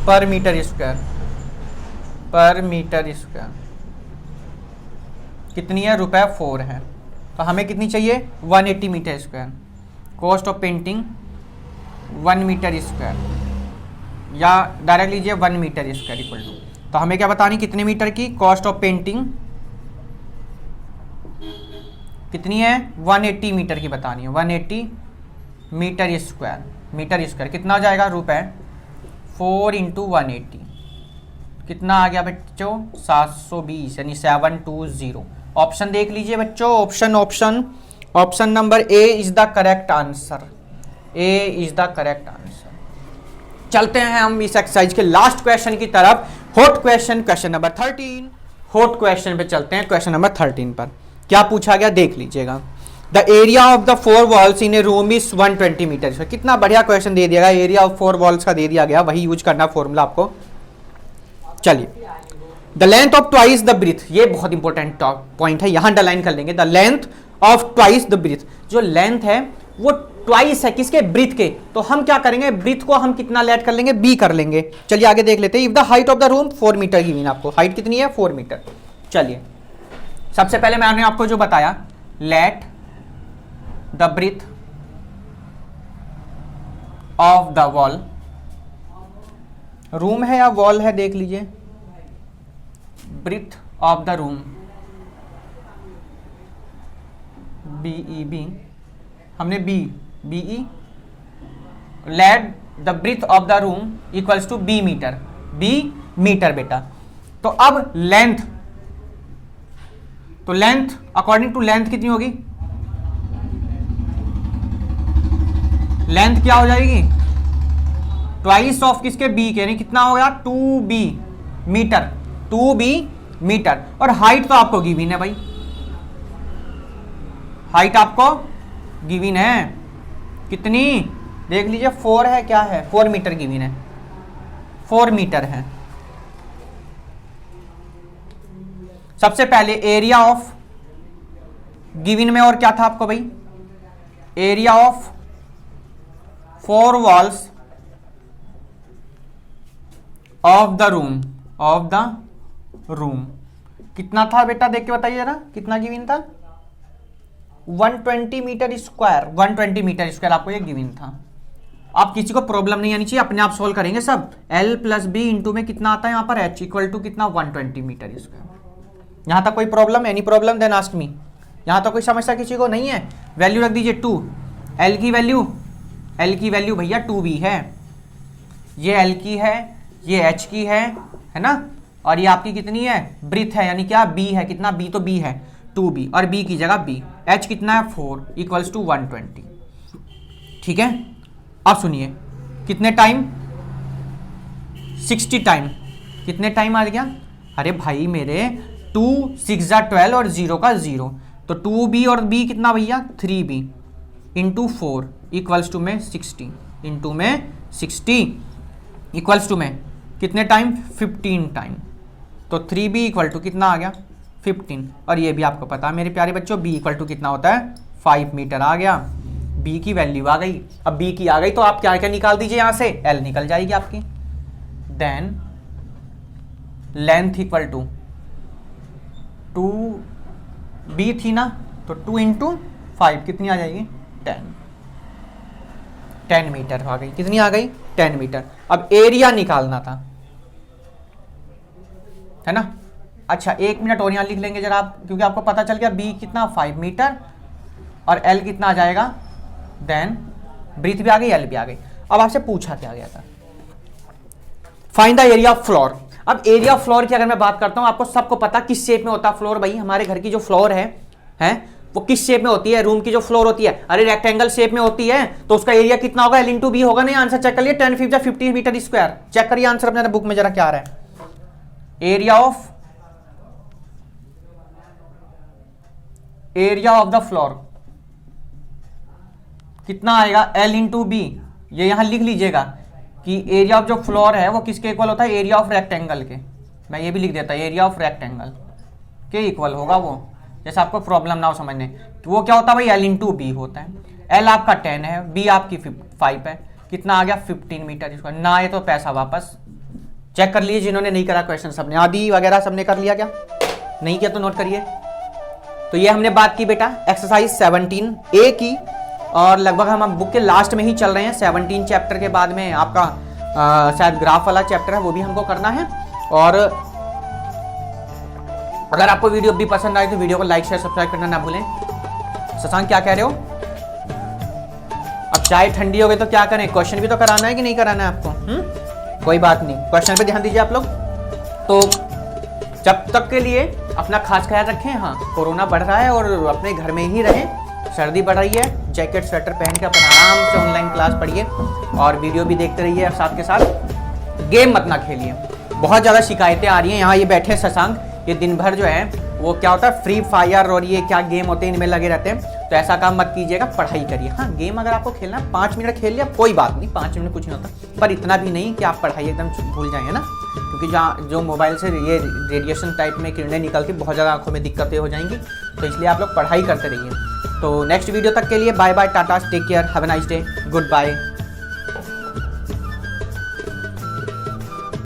per metre square, per metre square कितनी है, ₹4 है, तो हमें कितनी चाहिए 180 metre square. Cost of painting 1 metre square, या डायरेक्ट लीजिए 1 मीटर स्क्वायर इक्वल टू, तो हमें क्या बतानी कितने मीटर की, कॉस्ट ऑफ पेंटिंग कितनी है 180 मीटर की बतानी है, 180 मीटर स्क्वायर, मीटर स्क्वायर कितना हो जाएगा ₹4 × 180 कितना आ गया बच्चों 720, यानी 720। ऑप्शन देख लीजिए बच्चों, option number A is the correct answer, A is the correct answer. चलते हैं हम इस एक्सरसाइज के लास्ट क्वेश्चन की तरफ, hot question, question number 13। Hot question पे चलते हैं, क्वेश्चन नंबर 13 पर क्या पूछा गया देख लीजिएगा। The area of the 4 walls in a room is 120 metre. कितना बढ़िया क्वेश्चन दे दिया गया, एरिया ऑफ 4 वॉल्स का दे दिया गया, वही यूज करना फॉर्मूला आपको। चलिए the length of twice the breadth, ये बहुत इंपॉर्टेंट पॉइंट है, यहां अंडरलाइन कर लेंगे। The length of twice the breadth, जो लेंथ है वो ट्वाइस है किसके, ब्रीथ के, तो हम क्या करेंगे ब्रीथ को हम कितना लेट कर लेंगे, बी कर लेंगे। चलिए आगे देख लेते हैं। If the height of the room 4 metre की मीन, आपको हाइट कितनी है 4 मीटर। चलिए सबसे पहले मैंने आपको जो बताया, let the breadth of the wall, room है या वॉल है देख लीजिए, breadth of the room, BEB, हमने BE, let the breadth of the room equals to B metre, B metre बेटा। तो अब लेंथ, तो लेंथ अकॉर्डिंग टू लेंथ कितनी होगी, लेंथ क्या हो जाएगी, ट्वाइस ऑफ किसके, B के, यानी कितना हो गया 2B मीटर, 2B मीटर। और हाइट तो आपको गिवन है भाई, हाइट आपको गिवन है कितनी, देख लीजिए 4 है, क्या है 4 मीटर गिवन है, 4 मीटर है। सबसे पहले एरिया ऑफ गिवन में, और क्या था आपको भाई, area of 4 walls of the room, कितना था बेटा, देख के बताइए जरा, कितना गिवन था, 120 मीटर स्क्वायर, 120 मीटर स्क्वायर आपको ये गिवन था। आप किसी को प्रॉब्लम नहीं आनी चाहिए, अपने आप सॉल्व करेंगे सब। L प्लस B इंटू में कितना आता है यहाँ पर, H इक्वल टू कितना 120 मीटर स्क्वायर। यहाँ तक कोई problem, any problem then ask me, यहाँ तक कोई समस्या किसी को नहीं है। वैल्यू रख दीजिए 2, L की वैल्यू भैया 2B है, ये L की है, ये H की है ना, और ये आपकी कितनी है, ब्रीथ है, यानी क्या B है, कितना B, तो B है 2B, और B की जगह B, H कितना है 4 इक्वल्स टू 120। ठीक है, अब सुनिए कितने टाइम, 60 टाइम, कितने टाइम आ गया, अरे भाई मेरे 2 6 12 और 0 का 0, तो 2B और B कितना भैया 3B इंटू 4 इक्वल्स टू में 60, इंटू में 60 इक्वल्स टू में कितने टाइम, 15 टाइम, तो 3B इक्वल टू कितना आ गया 15, और ये भी आपको पता है मेरे प्यारे बच्चों, B इक्वल टू कितना होता है 5 मीटर आ गया। B की वैल्यू आ गई, अब B की आ गई तो आप क्या क्या निकाल दीजिए, यहां से L निकल जाएगी आपकी, then length equal to 2B थी ना, तो 2 इंटू 5 कितनी आ जाएगी 10 मीटर आ गई, कितनी आ गई 10 मीटर। अब एरिया निकालना था, है ना। अच्छा 1 मिनट और यहाँ लिख लेंगे जरा आप, क्योंकि आपको पता चल गया B कितना 5 मीटर और L कितना आ जाएगा, देन ब्रीथ भी आ गई, L भी आ गई। अब आपसे पूछा क्या गया था, find the area of floor. अब एरिया ऑफ फ्लोर की अगर मैं बात करता हूं, आपको सबको पता किस शेप में होता है फ्लोर, भाई हमारे घर की जो फ्लोर है वो किस शेप में होती है, रूम की जो फ्लोर होती है, अरे रेक्टेंगल शेप में होती है, तो उसका एरिया कितना होगा, L इंटू B होगा। नहीं, आंसर चेक कर लिए, 10 5 50 मीटर स्क्वायर, चेक करिए आंसर अपने बुक में जरा क्या आ रहा है, एरिया ऑफ द फ्लोर कितना आएगा, L इंटू B, ये यहां लिख लीजिएगा कि एरिया ऑफ जो फ्लोर है वो किसके इक्वल होता है, एरिया ऑफ रेक्टेंगल के, मैं ये भी लिख देता, एरिया ऑफ रेक्टेंगल के इक्वल होगा वो, जैसे आपको प्रॉब्लम ना हो समझने, तो वो क्या होता है भाई, L इंटू B होता है। L आपका 10 है, B आपकी 5 है, कितना आ गया 15 मीटर स्क्वायर। ना आए तो पैसा वापस, चेक कर लीजिए जिन्होंने नहीं करा क्वेश्चन, सबने आदि वगैरह सबने कर लिया, क्या नहीं किया तो नोट करिए। तो ये हमने बात की बेटा एक्सरसाइज 17A की, और लगभग हम बुक के लास्ट में ही चल रहे हैं, 17 चैप्टर के बाद में आपका शायद ग्राफ वाला चैप्टर है, वो भी हमको करना है। और अगर आपको वीडियो भी पसंद आए तो वीडियो को लाइक शेयर सब्सक्राइब करना ना भूलें। शशांक क्या कह रहे हो, अब चाय ठंडी हो गई तो क्या करें, क्वेश्चन भी तो कराना है कि नहीं कराना है आपको, कोई बात नहीं, क्वेश्चन पे ध्यान दीजिए आप लोग। तो जब तक के लिए अपना खास ख्याल रखें, हाँ कोरोना बढ़ रहा है और अपने घर में ही रहें, सर्दी बढ़ रही है, जैकेट स्वेटर पहन के अपन आराम से ऑनलाइन क्लास पढ़िए और वीडियो भी देखते रहिए, साथ के साथ गेम मत ना खेलिए। बहुत ज़्यादा शिकायतें आ रही हैं, यहाँ ये बैठे शशांक, ये दिन भर जो है वो क्या होता है फ्री फायर और ये क्या गेम होते हैं इनमें लगे रहते हैं, तो ऐसा काम मत कीजिएगा, पढ़ाई करिए। हाँ गेम अगर आपको खेलना है 5 मिनट खेल लिया कोई बात नहीं, 5 मिनट कुछ नहीं होता, पर इतना भी नहीं कि आप पढ़ाई एकदम भूल जाएंगे ना, क्योंकि जहाँ जो मोबाइल से ये रेडिएशन टाइप में किरणें निकल के बहुत ज़्यादा आंखों में दिक्कतें हो जाएंगी, तो इसलिए आप लोग पढ़ाई करते रहिए। तो नेक्स्ट वीडियो तक के लिए bye bye, tata, take care, have a nice day, good bye.